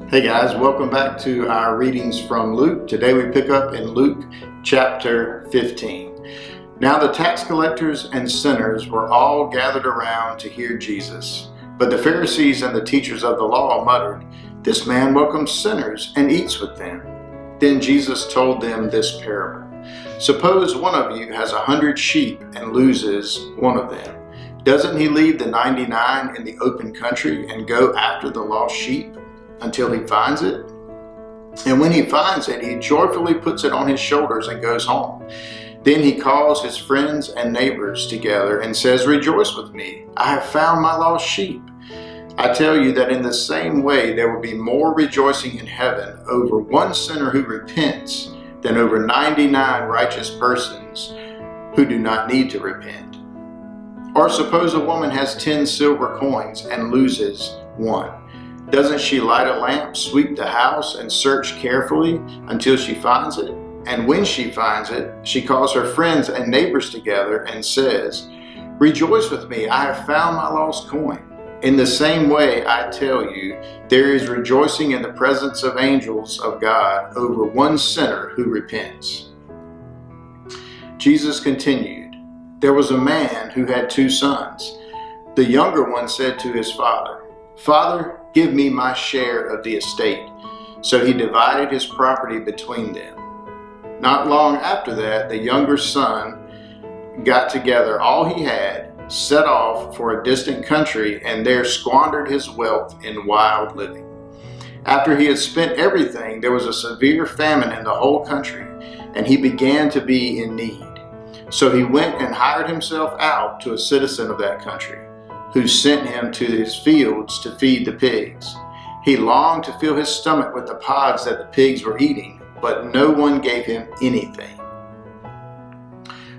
Hey guys, welcome back to our readings from Luke. Today we pick up in Luke chapter 15. Now the tax collectors and sinners were all gathered around to hear Jesus. But the Pharisees and the teachers of the law muttered, "This man welcomes sinners and eats with them." Then Jesus told them this parable. Suppose one of you has 100 sheep and loses one of them. Doesn't he leave the 99 in the open country and go after the lost sheep until he finds it? And when he finds it, he joyfully puts it on his shoulders and goes home. Then he calls his friends and neighbors together and says, "Rejoice with me, I have found my lost sheep." I tell you that in the same way there will be more rejoicing in heaven over one sinner who repents than over 99 righteous persons who do not need to repent. Or suppose a woman has 10 silver coins and loses one. Doesn't she light a lamp, sweep the house, and search carefully until she finds it? And when she finds it, she calls her friends and neighbors together and says, "Rejoice with me, I have found my lost coin." In the same way, I tell you, there is rejoicing in the presence of angels of God over one sinner who repents. Jesus continued, "There was a man who had 2 sons. The younger one said to his father, 'Father, give me my share of the estate.' So he divided his property between them. Not long after that, the younger son got together all he had, set off for a distant country, and there squandered his wealth in wild living. After he had spent everything, there was a severe famine in the whole country, and he began to be in need. So he went and hired himself out to a citizen of that country, who sent him to his fields to feed the pigs. He longed to fill his stomach with the pods that the pigs were eating, but no one gave him anything.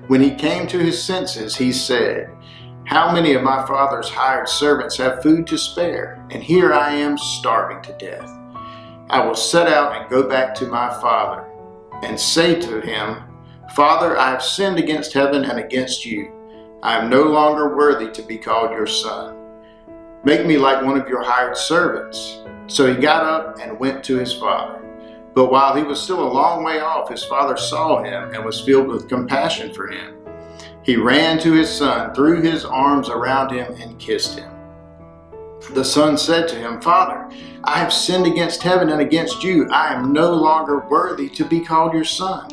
When he came to his senses, he said, 'How many of my father's hired servants have food to spare, and here I am starving to death? I will set out and go back to my father and say to him, Father, I have sinned against heaven and against you. I am no longer worthy to be called your son. Make me like one of your hired servants.' So he got up and went to his father. But while he was still a long way off, his father saw him and was filled with compassion for him. He ran to his son, threw his arms around him, and kissed him. The son said to him, 'Father, I have sinned against heaven and against you. I am no longer worthy to be called your son.'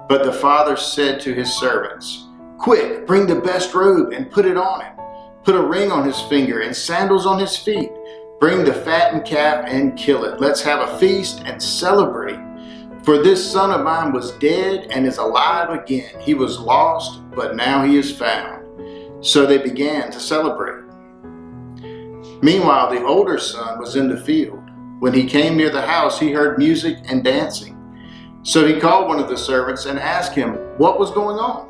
But the father said to his servants, 'Quick, bring the best robe and put it on him. Put a ring on his finger and sandals on his feet. Bring the fattened calf and kill it. Let's have a feast and celebrate. For this son of mine was dead and is alive again. He was lost, but now he is found.' So they began to celebrate. Meanwhile, the older son was in the field. When he came near the house, he heard music and dancing. So he called one of the servants and asked him what was going on.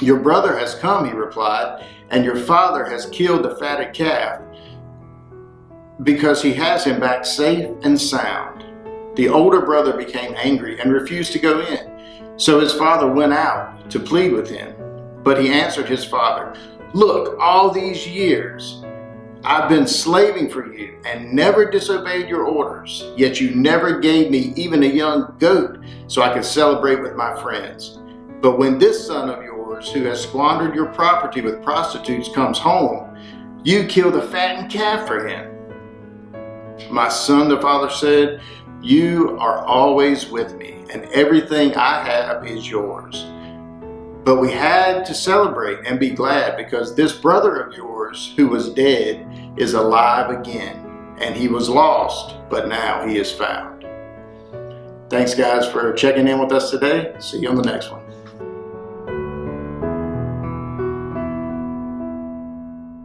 'Your brother has come,' he replied, 'and your father has killed the fatted calf because he has him back safe and sound.' The older brother became angry and refused to go in. So his father went out to plead with him. But he answered his father, 'Look, all these years I've been slaving for you and never disobeyed your orders. Yet you never gave me even a young goat so I could celebrate with my friends. But when this son of yours, who has squandered your property with prostitutes, comes home, you kill the fattened calf for him.' 'My son,' the father said, 'you are always with me, and everything I have is yours. But we had to celebrate and be glad because this brother of yours who was dead is alive again, and he was lost, but now he is found.'" Thanks guys for checking in with us today. See you on the next one.